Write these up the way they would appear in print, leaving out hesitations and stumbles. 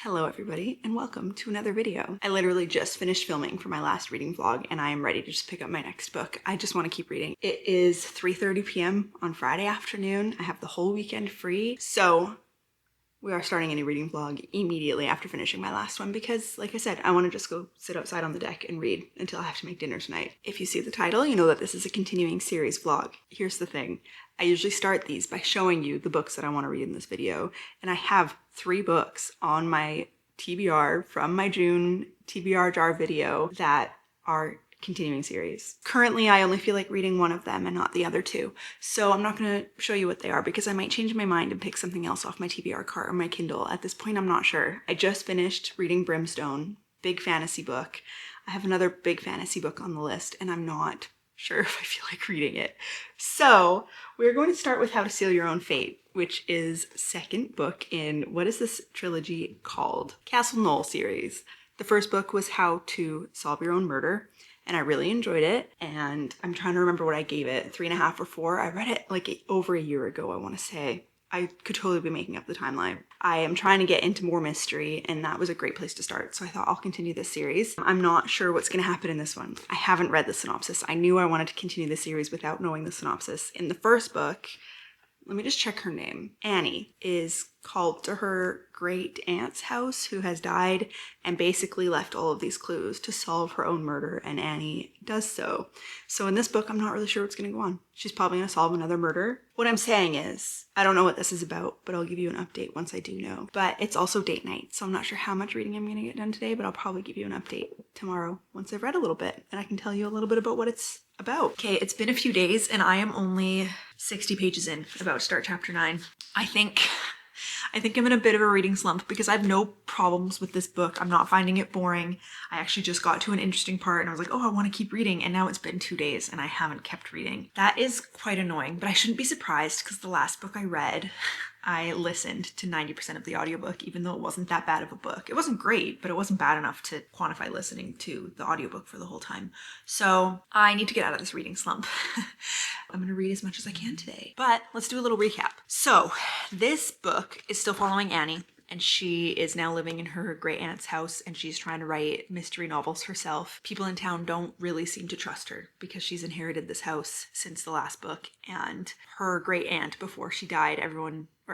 Hello everybody and welcome to another video. I literally just finished filming for my last reading vlog and I am ready to just pick up my next book. I just want to keep reading. It is 3:30 p.m. on Friday afternoon. I have the whole weekend free. So we are starting a new reading vlog immediately after finishing my last one because, like I said, I want to just go sit outside on the deck and read until I have to make dinner tonight. If you see the title, you know that this is a continuing series vlog. Here's the thing. I usually start these by showing you the books that I want to read in this video, and I have 3 books on my TBR from my June TBR jar video that are continuing series. Currently, I only feel like reading one of them and not the other 2. So I'm not gonna show you what they are because I might change my mind and pick something else off my TBR cart or my Kindle. At this point, I'm not sure. I just finished reading Brimstone, big fantasy book. I have another big fantasy book on the list and I'm not sure if I feel like reading it. So we're going to start with How to Seal Your Own Fate, which is second book in, what is this trilogy called? Castle Knoll series. The first book was How to Solve Your Own Murder, and I really enjoyed it, and I'm trying to remember what I gave it, 3.5 or 4. I read it like over a year ago, I want to say. I could totally be making up the timeline. I am trying to get into more mystery, and that was a great place to start, so I thought I'll continue this series. I'm not sure what's going to happen in this one. I haven't read the synopsis. I knew I wanted to continue the series without knowing the synopsis. In the first book, let me just check her name. Annie is called to her great aunt's house who has died and basically left all of these clues to solve her own murder, and Annie does so. So in this book, I'm not really sure what's gonna go on. She's probably gonna solve another murder. What I'm saying is, I don't know what this is about, but I'll give you an update once I do know. But it's also date night, so I'm not sure how much reading I'm gonna get done today, but I'll probably give you an update tomorrow once I've read a little bit and I can tell you a little bit about what it's about. Okay, it's been a few days and I am only 60 pages in, about to start chapter 9. I think I'm in a bit of a reading slump because I have no problems with this book. I'm not finding it boring. I actually just got to an interesting part and I was like, oh, I want to keep reading. And now it's been 2 days and I haven't kept reading. That is quite annoying, but I shouldn't be surprised because the last book I read, I listened to 90% of the audiobook, even though it wasn't that bad of a book. It wasn't great, but it wasn't bad enough to quantify listening to the audiobook for the whole time. So I need to get out of this reading slump. I'm gonna read as much as I can today. But let's do a little recap. So this book is still following Annie, and she is now living in her great aunt's house and she's trying to write mystery novels herself. People in town don't really seem to trust her because she's inherited this house since the last book, and her great aunt, before she died,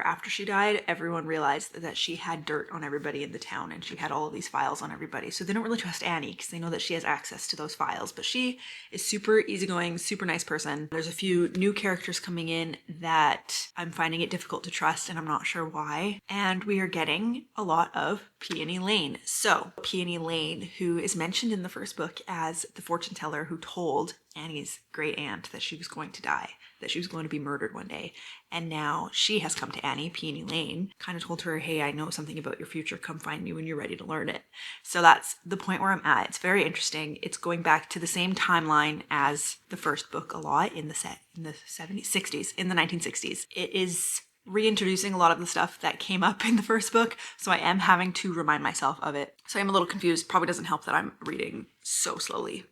after she died, everyone realized that she had dirt on everybody in the town and she had all of these files on everybody. So they don't really trust Annie because they know that she has access to those files, but she is super easygoing, super nice person. There's a few new characters coming in that I'm finding it difficult to trust and I'm not sure why. And we are getting a lot of Peony Lane. So Peony Lane, who is mentioned in the first book as the fortune teller who told Annie's great aunt that she was going to die, that she was going to be murdered one day. And now she has come to Annie, Peony Lane, kind of told her, hey, I know something about your future. Come find me when you're ready to learn it. So that's the point where I'm at. It's very interesting. It's going back to the same timeline as the first book a lot in the 60s, in the 1960s. It is reintroducing a lot of the stuff that came up in the first book, so I am having to remind myself of it. So I'm a little confused. Probably doesn't help that I'm reading so slowly.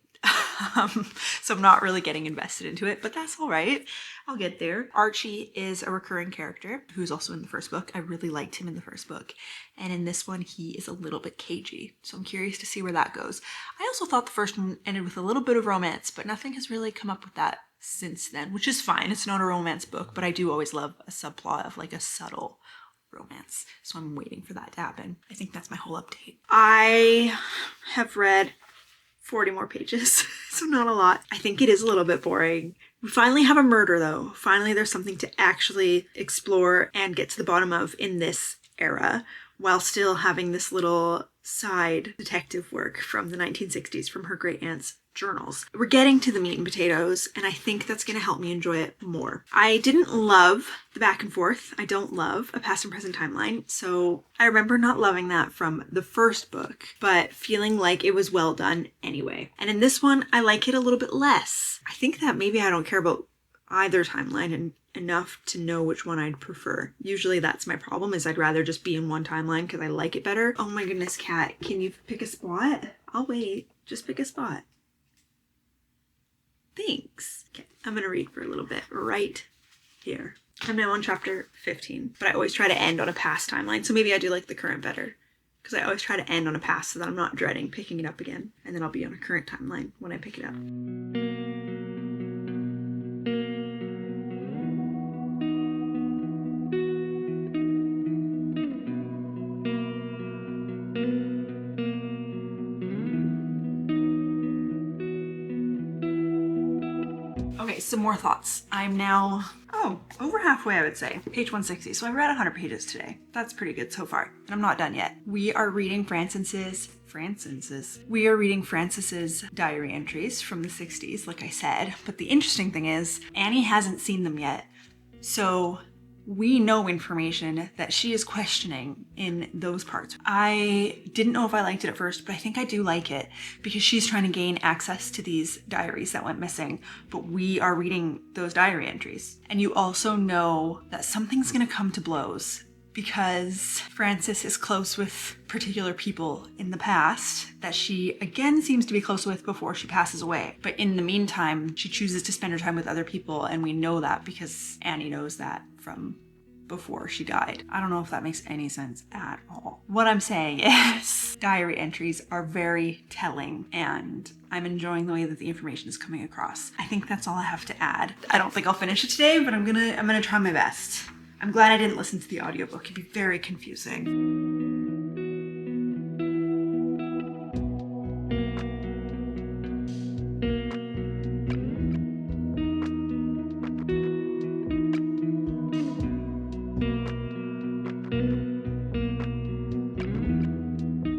So I'm not really getting invested into it, but that's all right. I'll get there. Archie is a recurring character who's also in the first book. I really liked him in the first book. And in this one, he is a little bit cagey. So I'm curious to see where that goes. I also thought the first one ended with a little bit of romance, but nothing has really come up with that since then, which is fine. It's not a romance book, but I do always love a subplot of like a subtle romance. So I'm waiting for that to happen. I think that's my whole update. I have read 40 more pages, so not a lot. I think it is a little bit boring. We finally have a murder though. Finally, there's something to actually explore and get to the bottom of in this era, while still having this little side detective work from the 1960s from her great aunt's journals. We're getting to the meat and potatoes, and I think that's going to help me enjoy it more. I didn't love the back and forth. I don't love a past and present timeline, so I remember not loving that from the first book, but feeling like it was well done anyway. And in this one, I like it a little bit less. I think that maybe I don't care about either timeline and enough to know which one I'd prefer. Usually that's my problem, is I'd rather just be in one timeline because I like it better. Oh my goodness, Kat, can you pick a spot? I'll wait. Just pick a spot. Thanks. Okay, I'm gonna read for a little bit right here. I'm now on chapter 15, but I always try to end on a past timeline, so maybe I do like the current better. because I always try to end on a past so that I'm not dreading picking it up again, and then I'll be on a current timeline when I pick it up. Okay, some more thoughts. I'm now, over halfway, I would say. Page 160. So I read 100 pages today. That's pretty good so far. And I'm not done yet. We are reading Frances's diary entries from the 60s, like I said. But the interesting thing is, Annie hasn't seen them yet. So we know information that she is questioning in those parts. I didn't know if I liked it at first, but I think I do like it because she's trying to gain access to these diaries that went missing, but we are reading those diary entries. And you also know that something's gonna come to blows because Frances is close with particular people in the past that she again seems to be close with before she passes away. But in the meantime, she chooses to spend her time with other people, and we know that because Annie knows that from before she died. I don't know if that makes any sense at all. What I'm saying is diary entries are very telling, and I'm enjoying the way that the information is coming across. I think that's all I have to add. I don't think I'll finish it today, but I'm gonna try my best. I'm glad I didn't listen to the audiobook. It'd be very confusing.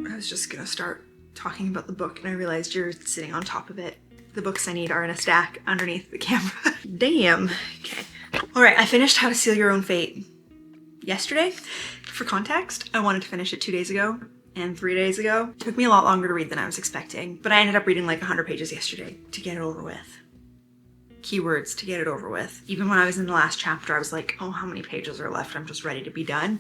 I was just gonna start talking about the book and I realized you're sitting on top of it. The books I need are in a stack underneath the camera. Damn. Okay. All right, I finished How to Seal Your Own Fate yesterday. For context, I wanted to finish it 2 days ago and 3 days ago. It took me a lot longer to read than I was expecting, but I ended up reading like 100 pages yesterday to get it over with. Keywords, to get it over with. Even when I was in the last chapter, I was like, oh, how many pages are left? I'm just ready to be done.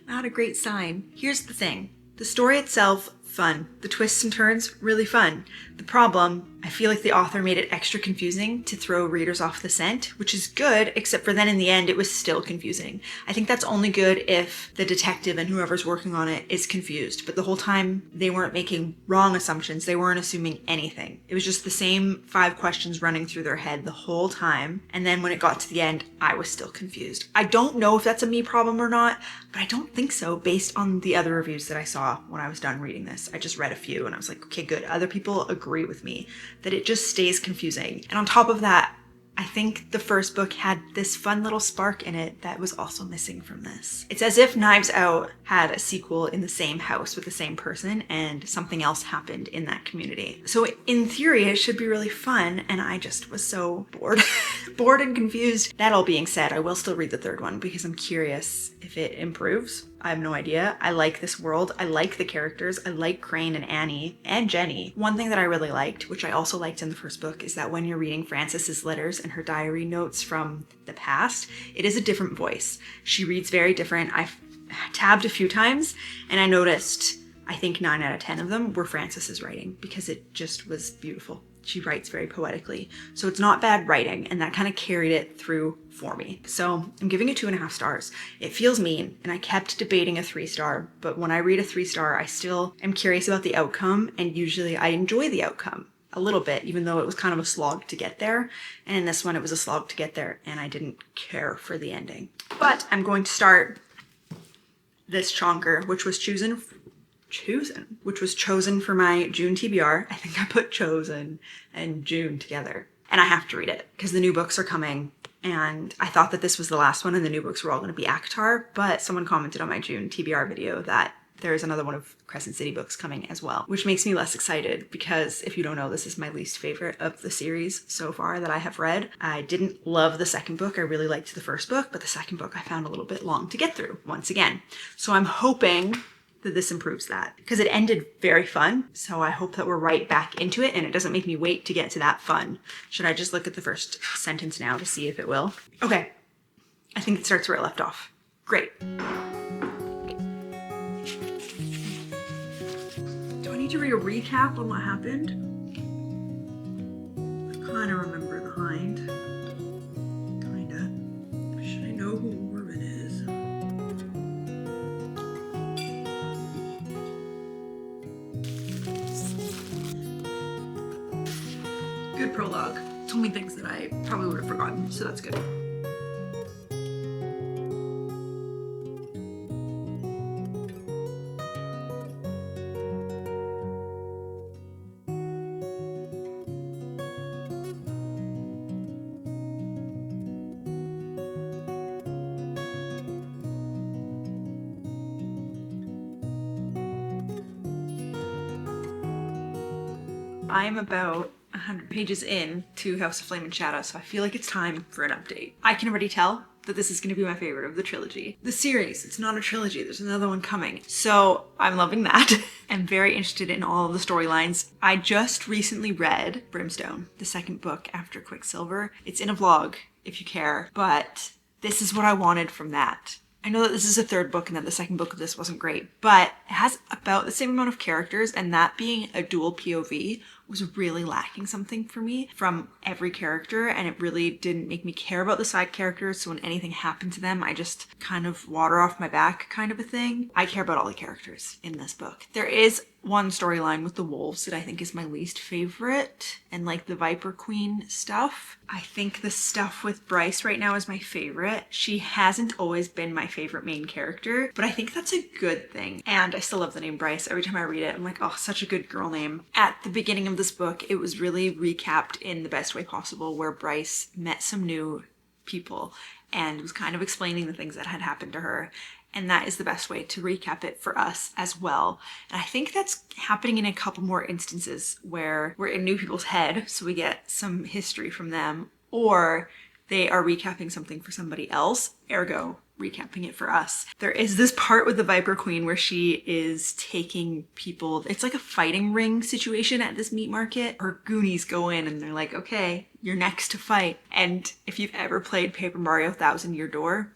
Not a great sign. Here's the thing. The story itself, fun. The twists and turns, really fun. The problem, I feel like the author made it extra confusing to throw readers off the scent, which is good, except for then in the end it was still confusing. I think that's only good if the detective and whoever's working on it is confused, but the whole time they weren't making wrong assumptions, they weren't assuming anything. It was just the same 5 questions running through their head the whole time, and then when it got to the end, I was still confused. I don't know if that's a me problem or not, but I don't think so based on the other reviews that I saw when I was done reading this. I just read a few and I was like, okay, good. Other people agree with me that it just stays confusing. And on top of that, I think the first book had this fun little spark in it that was also missing from this. It's as if Knives Out had a sequel in the same house with the same person and something else happened in that community. So in theory, it should be really fun, and I just was so bored. Bored and confused. That all being said, I will still read the third one because I'm curious if it improves. I have no idea. I like this world. I like the characters. I like Crane and Annie and Jenny. One thing that I really liked, which I also liked in the first book, is that when you're reading Frances's letters and her diary notes from the past, it is a different voice. She reads very different. I've tabbed a few times and I noticed, I think 9 out of 10 of them were Frances's writing because it just was beautiful. She writes very poetically. So it's not bad writing, and that kind of carried it through for me. So I'm giving it 2.5 stars. It feels mean, and I kept debating a 3-star, but when I read a 3-star, I still am curious about the outcome, and usually I enjoy the outcome a little bit, even though it was kind of a slog to get there. And in this one, it was a slog to get there, and I didn't care for the ending. But I'm going to start this chonker, which was chosen for my June TBR. I think I put chosen and June together. And I have to read it because the new books are coming. And I thought that this was the last one and the new books were all going to be ACOTAR, but someone commented on my June TBR video that there is another one of Crescent City books coming as well, which makes me less excited because if you don't know, this is my least favorite of the series so far that I have read. I didn't love the second book. I really liked the first book, but the second book I found a little bit long to get through once again. So I'm hoping that this improves that because it ended very fun. So I hope that we're right back into it and it doesn't make me wait to get to that fun. Should I just look at the first sentence now to see if it will? Okay, I think it starts where it left off. Great. Do I need to read a recap on what happened? I kind of remember the Hind. Kinda. Should I know who Morven is? good prologue. Told me things that I probably would have forgotten, so that's good. I'm about 100 pages in to House of Flame and Shadow, so I feel like it's time for an update. I can already tell that this is going to be my favorite of the trilogy. The series, it's not a trilogy, there's another one coming. So I'm loving that. I'm very interested in all of the storylines. I just recently read Brimstone, the second book after Quicksilver. It's in a vlog, if you care, but this is what I wanted from that. I know that this is a third book and that the second book of this wasn't great, but it has about the same amount of characters, and that being a dual POV was really lacking something for me from every character, and it really didn't make me care about the side characters, so when anything happened to them, I just kind of water off my back kind of a thing. I care about all the characters in this book. There is one storyline with the wolves that I think is my least favorite, and like the Viper Queen stuff. I think the stuff with Bryce right now is my favorite. She hasn't always been my favorite main character, but I think that's a good thing. And I still love the name Bryce. Every time I read it, I'm like, oh, such a good girl name. At the beginning of this book, it was really recapped in the best way possible, where Bryce met some new people and was kind of explaining the things that had happened to her. And that is the best way to recap it for us as well. And I think that's happening in a couple more instances where we're in new people's head, so we get some history from them, or they are recapping something for somebody else, ergo recapping it for us. There is this part with the Viper Queen where she is taking people, it's like a fighting ring situation at this meat market. Her goonies go in and they're like, okay, you're next to fight. And if you've ever played Paper Mario Thousand Year Door,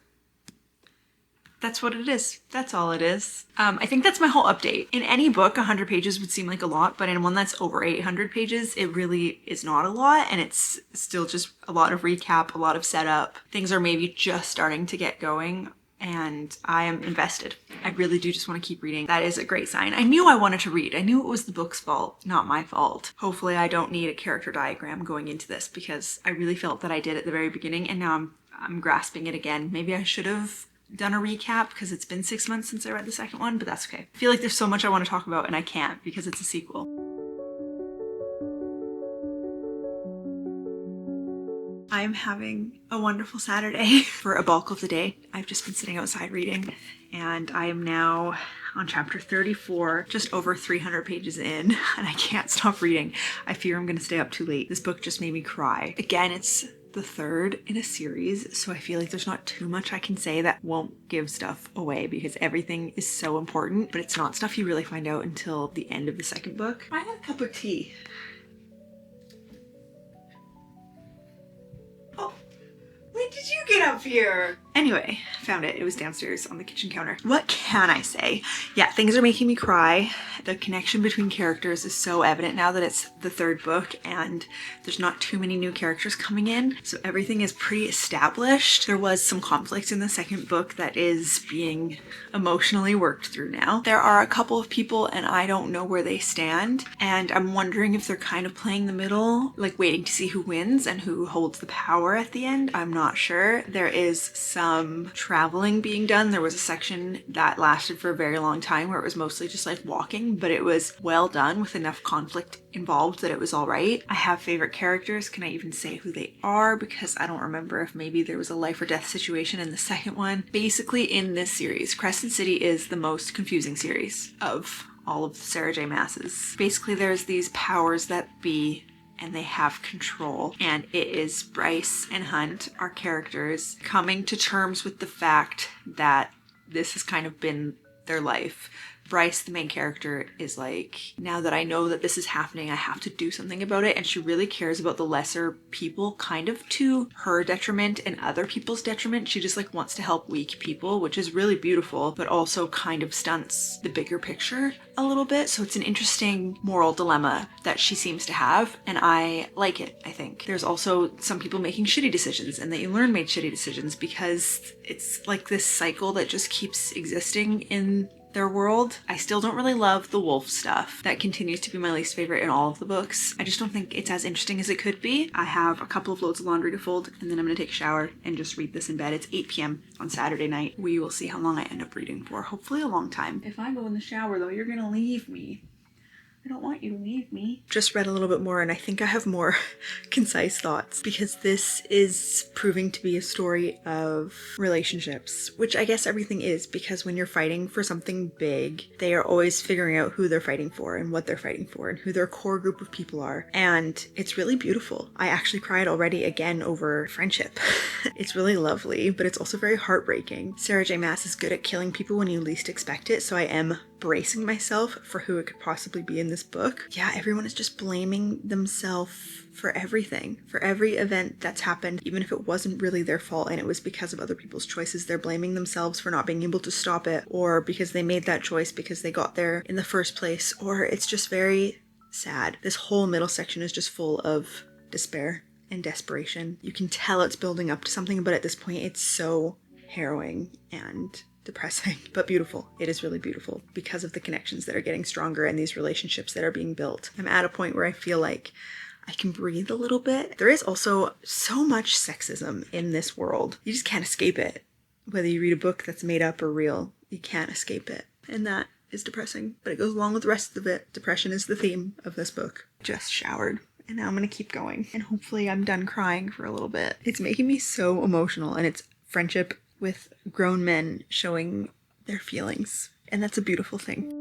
that's what it is. That's all it is. I think that's my whole update. In any book, 100 pages would seem like a lot, but in one that's over 800 pages, it really is not a lot, and it's still just a lot of recap, a lot of setup. Things are maybe just starting to get going, and I am invested. I really do just want to keep reading. That is a great sign. I knew I wanted to read. I knew it was the book's fault, not my fault. Hopefully I don't need a character diagram going into this, because I really felt that I did at the very beginning, and now I'm grasping it again. Maybe I should have done a recap because it's been 6 months since I read the second one, but that's okay. I feel like there's so much I want to talk about and I can't because it's a sequel. I'm having a wonderful Saturday. For a bulk of the day, I've just been sitting outside reading, and I am now on chapter 34, just over 300 pages in, and I can't stop reading. I fear I'm gonna stay up too late. This book just made me cry. Again, it's the third in a series, so I feel like there's not too much I can say that won't give stuff away because everything is so important, but it's not stuff you really find out until the end of the second book. I had a cup of tea. Oh, when did you get up here? Anyway, found it. It was downstairs on the kitchen counter. What can I say? Yeah, things are making me cry. The connection between characters is so evident now that it's the third book and there's not too many new characters coming in, so everything is pretty established. There was some conflict in the second book that is being emotionally worked through now. There are a couple of people and I don't know where they stand, and I'm wondering if they're kind of playing the middle, like waiting to see who wins and who holds the power at the end. I'm not sure. There is some traveling being done. There was a section that lasted for a very long time where it was mostly just like walking, but it was well done with enough conflict involved that it was all right. I have favorite characters. Can I even say who they are? Because I don't remember if maybe there was a life or death situation in the second one. Basically, in this series, Crescent City is the most confusing series of all of the Sarah J. Maas's. Basically, there's these powers that be, and they have control. And it is Bryce and Hunt, our characters, coming to terms with the fact that this has kind of been their life. Bryce, the main character, is like, now that I know that this is happening, I have to do something about it. And she really cares about the lesser people, kind of to her detriment and other people's detriment. She just like wants to help weak people, which is really beautiful, but also kind of stunts the bigger picture a little bit. So it's an interesting moral dilemma that she seems to have, and I like it, I think. There's also some people making shitty decisions, and that you learn made shitty decisions because it's like this cycle that just keeps existing in their world. I still don't really love the wolf stuff. That continues to be my least favorite in all of the books. I just don't think it's as interesting as it could be. I have a couple of loads of laundry to fold, and then I'm gonna take a shower and just read this in bed. It's 8 p.m. on Saturday night. We will see how long I end up reading for. Hopefully a long time. If I go in the shower though, you're gonna leave me. I don't want you to leave me. Just read a little bit more and I think I have more concise thoughts, because this is proving to be a story of relationships, which I guess everything is, because when you're fighting for something big, they are always figuring out who they're fighting for and what they're fighting for and who their core group of people are. And it's really beautiful. I actually cried already again over friendship. It's really lovely, but it's also very heartbreaking. Sarah J Maas is good at killing people when you least expect it, so I am bracing myself for who it could possibly be in this book. Yeah, everyone is just blaming themselves for everything, for every event that's happened, even if it wasn't really their fault and it was because of other people's choices. They're blaming themselves for not being able to stop it, or because they made that choice because they got there in the first place, or it's just very sad. This whole middle section is just full of despair and desperation. You can tell it's building up to something, but at this point it's so harrowing and depressing, but beautiful. It is really beautiful because of the connections that are getting stronger and these relationships that are being built. I'm at a point where I feel like I can breathe a little bit. There is also so much sexism in this world. You just can't escape it. Whether you read a book that's made up or real, you can't escape it. And that is depressing, but it goes along with the rest of it. Depression is the theme of this book. Just showered. And now I'm gonna keep going. And hopefully I'm done crying for a little bit. It's making me so emotional, and it's friendship with grown men showing their feelings. And that's a beautiful thing.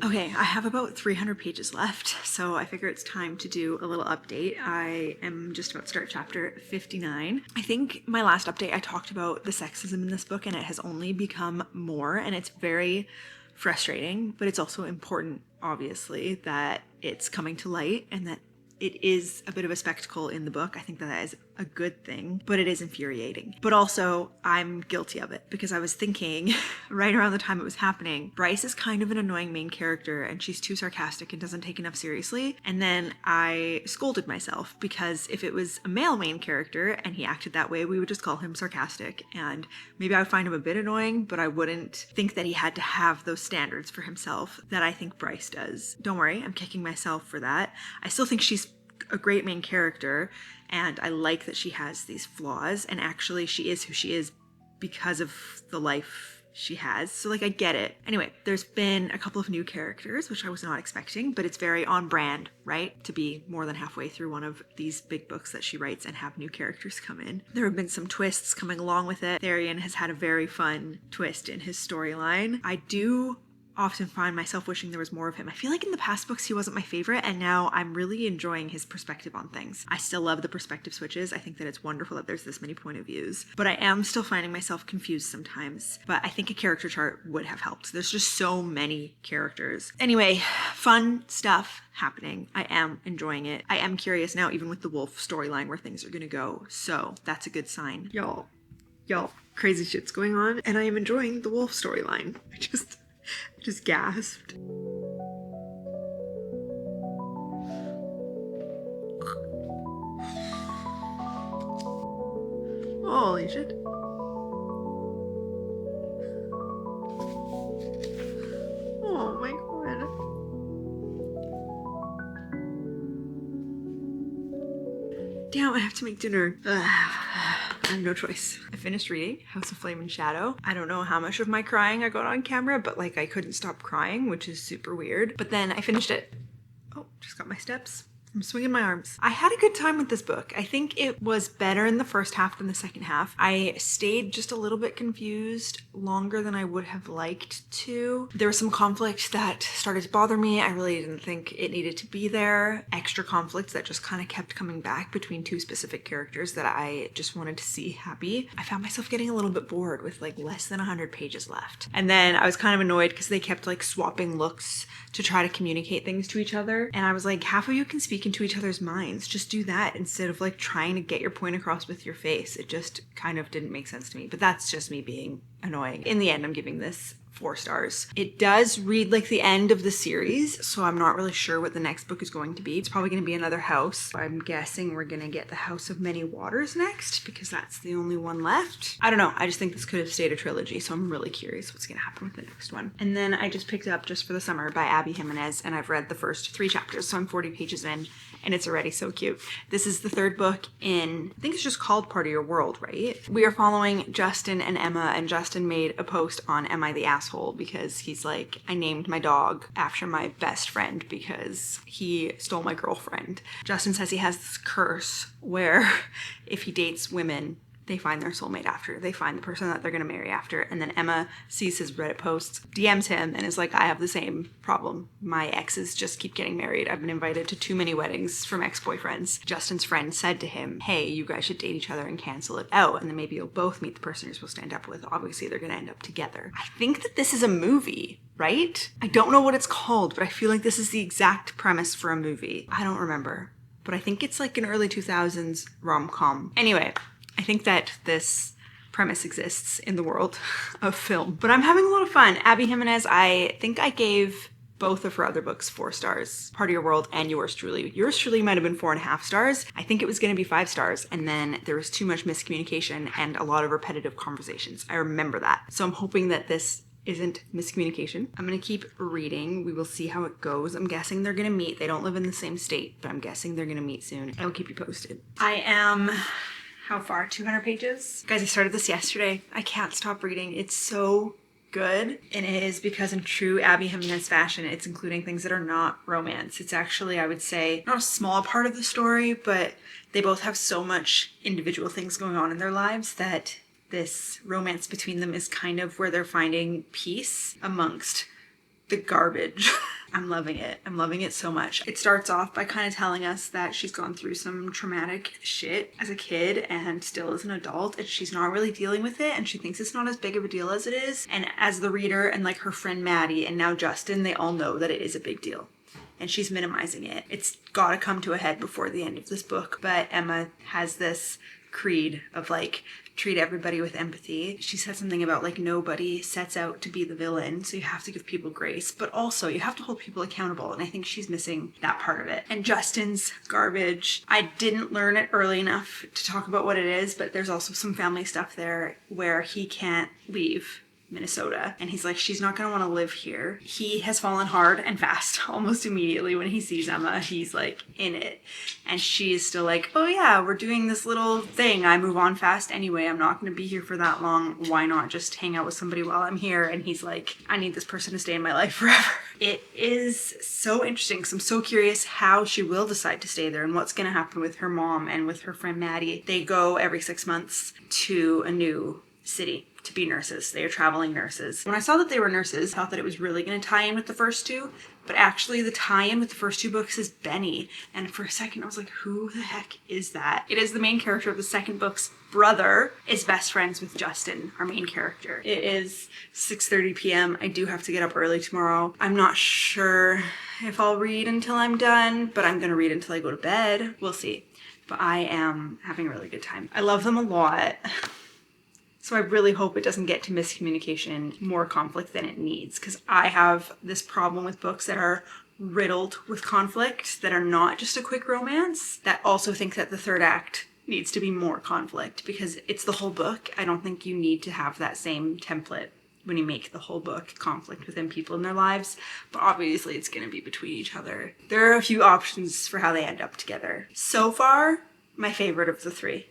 Okay, I have about 300 pages left, so I figure it's time to do a little update. I am just about to start chapter 59. I think my last update I talked about the sexism in this book, and it has only become more, and it's very frustrating, but it's also important, obviously, that it's coming to light and that it is a bit of a spectacle in the book. I think that is a good thing, but it is infuriating. But also, I'm guilty of it, because I was thinking right around the time it was happening, Bryce is kind of an annoying main character and she's too sarcastic and doesn't take enough seriously. And then I scolded myself, because if it was a male main character and he acted that way, we would just call him sarcastic. And maybe I would find him a bit annoying, but I wouldn't think that he had to have those standards for himself that I think Bryce does. Don't worry, I'm kicking myself for that. I still think she's a great main character, and I like that she has these flaws, and actually she is who she is because of the life she has. So like, I get it. Anyway, there's been a couple of new characters, which I was not expecting, but it's very on brand, right? To be more than halfway through one of these big books that she writes and have new characters come in. There have been some twists coming along with it. Tharian has had a very fun twist in his storyline. I do often find myself wishing there was more of him. I feel like in the past books he wasn't my favorite, and now I'm really enjoying his perspective on things. I still love the perspective switches. I think that it's wonderful that there's this many point of views, but I am still finding myself confused sometimes. But I think a character chart would have helped. There's just so many characters. Anyway, fun stuff happening. I am enjoying it. I am curious now, even with the wolf storyline, where things are gonna go. So that's a good sign. Y'all, crazy shit's going on, and I am enjoying the wolf storyline. I just gasped. Holy shit. Oh my god. Damn, I have to make dinner. I have no choice. I finished reading House of Flame and Shadow. I don't know how much of my crying I got on camera, but like, I couldn't stop crying, which is super weird. But then I finished it. Oh, just got my steps. I'm swinging my arms. I had a good time with this book. I think it was better in the first half than the second half. I stayed just a little bit confused longer than I would have liked to. There was some conflict that started to bother me. I really didn't think it needed to be there. Extra conflict that just kind of kept coming back between two specific characters that I just wanted to see happy. I found myself getting a little bit bored with like less than 100 pages left. And then I was kind of annoyed because they kept like swapping looks to try to communicate things to each other. And I was like, half of you can speak into each other's minds. Just do that instead of like trying to get your point across with your face. It just kind of didn't make sense to me, but that's just me being annoying. In the end, I'm giving this 4 stars. It does read like the end of the series, so I'm not really sure what the next book is going to be. It's probably going to be another house. I'm guessing we're going to get the House of Many Waters next because that's the only one left. I don't know. I just think this could have stayed a trilogy, so I'm really curious what's going to happen with the next one. And then I just picked up Just for the Summer by Abby Jimenez, and I've read the first 3 chapters, so I'm 40 pages in, and it's already so cute. This is the 3rd book in, I think it's just called Part of Your World, right? We are following Justin and Emma, and Justin made a post on Am I the Asshole because he's like, I named my dog after my best friend because he stole my girlfriend. Justin says he has this curse where if he dates women, they find their soulmate after. They find the person that they're going to marry after. And then Emma sees his Reddit posts, DMs him, and is like, I have the same problem. My exes just keep getting married. I've been invited to too many weddings from ex-boyfriends. Justin's friend said to him, hey, you guys should date each other and cancel it out. And then maybe you'll both meet the person you're supposed to end up with. Obviously, they're going to end up together. I think that this is a movie, right? I don't know what it's called, but I feel like this is the exact premise for a movie. I don't remember, but I think it's like an early 2000s rom-com. Anyway, I think that this premise exists in the world of film, but I'm having a lot of fun. Abby Jimenez, I think I gave both of her other books 4 stars, Part of Your World and Yours Truly. Yours Truly might have been 4.5 stars. I think it was going to be 5 stars, and then there was too much miscommunication and a lot of repetitive conversations. I remember that. So I'm hoping that this isn't miscommunication. I'm gonna keep reading. We will see how it goes. I'm guessing they're gonna meet. They don't live in the same state, but I'm guessing they're gonna meet soon. I will keep you posted. I am... how far? 200 pages? Guys, I started this yesterday. I can't stop reading. It's so good. And it is because in true Abby Jimenez fashion, it's including things that are not romance. It's actually, I would say, not a small part of the story, but they both have so much individual things going on in their lives that this romance between them is kind of where they're finding peace amongst the garbage. I'm loving it. I'm loving it so much. It starts off by kind of telling us that she's gone through some traumatic shit as a kid and still as an adult, and she's not really dealing with it, and she thinks it's not as big of a deal as it is. And as the reader and like her friend Maddie and now Justin, they all know that it is a big deal. And she's minimizing it. It's gotta come to a head before the end of this book, but Emma has this creed of like, treat everybody with empathy. She said something about like nobody sets out to be the villain, so you have to give people grace, but also you have to hold people accountable, and I think she's missing that part of it. And Justin's garbage, I didn't learn it early enough to talk about what it is, but there's also some family stuff there where he can't leave Minnesota, and he's like, she's not gonna want to live here. He has fallen hard and fast almost immediately when he sees Emma. He's like in it, and she's still like, oh yeah, we're doing this little thing. I move on fast anyway. I'm not gonna be here for that long. Why not just hang out with somebody while I'm here? And he's like, I need this person to stay in my life forever. It is so interesting because I'm so curious how she will decide to stay there and what's gonna happen with her mom and with her friend Maddie. They go every 6 months to a new city to be nurses. They are traveling nurses. When I saw that they were nurses, I thought that it was really going to tie in with the first 2, but actually the tie-in with the first 2 books is Benny. And for a second I was like, who the heck is that? It is the main character of the second book's brother is best friends with Justin, our main character. It is 6:30 p.m. I do have to get up early tomorrow. I'm not sure if I'll read until I'm done, but I'm gonna read until I go to bed. We'll see. But I am having a really good time. I love them a lot. So I really hope it doesn't get to miscommunication, more conflict than it needs, because I have this problem with books that are riddled with conflict, that are not just a quick romance, that also think that the 3rd act needs to be more conflict, because it's the whole book. I don't think you need to have that same template when you make the whole book conflict within people in their lives, but obviously it's going to be between each other. There are a few options for how they end up together. So far, my favorite of the 3.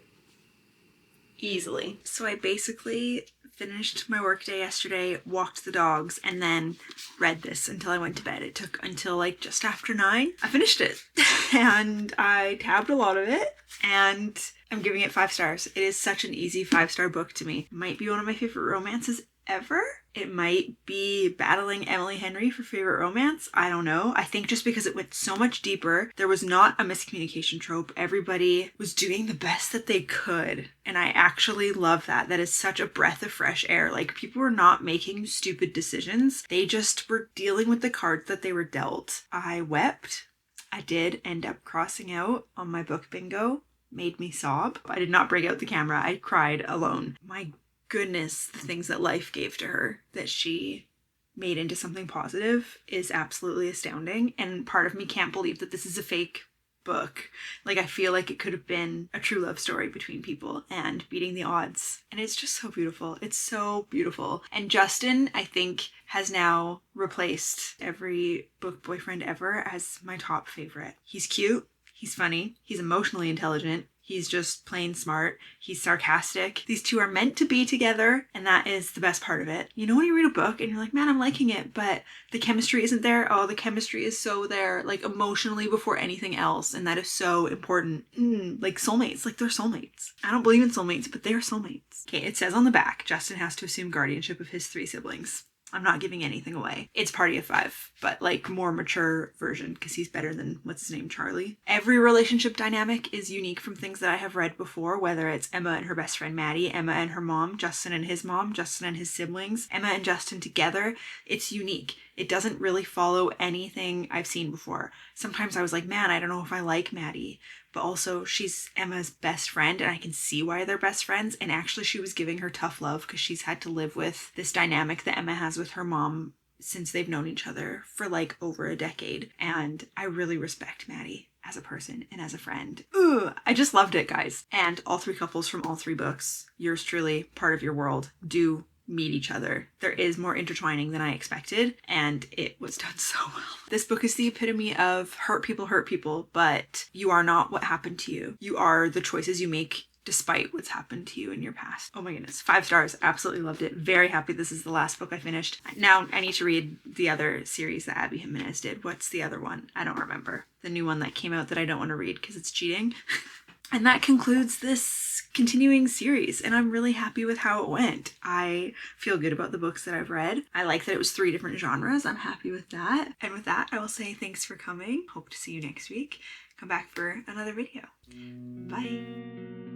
Easily. So I basically finished my workday yesterday, walked the dogs, and then read this until I went to bed. It took until like just after 9. I finished it and I tabbed a lot of it, and I'm giving it 5 stars. It is such an easy 5-star book to me. It might be one of my favorite romances ever. It might be battling Emily Henry for favorite romance. I don't know. I think just because it went so much deeper, there was not a miscommunication trope. Everybody was doing the best that they could. And I actually love that. That is such a breath of fresh air. Like, people were not making stupid decisions. They just were dealing with the cards that they were dealt. I wept. I did end up crossing out on my book bingo. Made me sob. I did not break out the camera. I cried alone. My goodness, the things that life gave to her that she made into something positive is absolutely astounding. And part of me can't believe that this is a fake book. Like, I feel like it could have been a true love story between people and beating the odds. And it's just so beautiful. It's so beautiful. And Justin, I think, has now replaced every book boyfriend ever as my top favorite. He's cute. He's funny. He's emotionally intelligent. He's just plain smart. He's sarcastic. These two are meant to be together, and that is the best part of it. You know when you read a book and you're like, man, I'm liking it, but the chemistry isn't there? Oh, the chemistry is so there, like emotionally before anything else, and that is so important. Like soulmates, like they're soulmates. I don't believe in soulmates, but they are soulmates. Okay, it says on the back, Justin has to assume guardianship of his 3 siblings. I'm not giving anything away. It's Party of 5, but like more mature version because he's better than, what's his name, Charlie. Every relationship dynamic is unique from things that I have read before, whether it's Emma and her best friend Maddie, Emma and her mom, Justin and his mom, Justin and his siblings, Emma and Justin together. It's unique. It doesn't really follow anything I've seen before. Sometimes I was like, man, I don't know if I like Maddie. But also she's Emma's best friend and I can see why they're best friends. And actually she was giving her tough love because she's had to live with this dynamic that Emma has with her mom since they've known each other for like over a decade. And I really respect Maddie as a person and as a friend. Ooh, I just loved it, guys. And all 3 couples from all 3 books, yours truly, part of your world, do meet each other. There is more intertwining than I expected, and it was done so well. This book is the epitome of hurt people, but you are not what happened to you. You are the choices you make despite what's happened to you in your past. Oh my goodness, 5 stars. Absolutely loved it. Very happy this is the last book I finished. Now I need to read the other series that Abby Jimenez did. What's the other one? I don't remember. The new one that came out that I don't want to read because it's cheating. And that concludes this continuing series, and I'm really happy with how it went. I feel good about the books that I've read. I like that it was 3 different genres. I'm happy with that. And with that, I will say thanks for coming. Hope to see you next week. Come back for another video. Bye.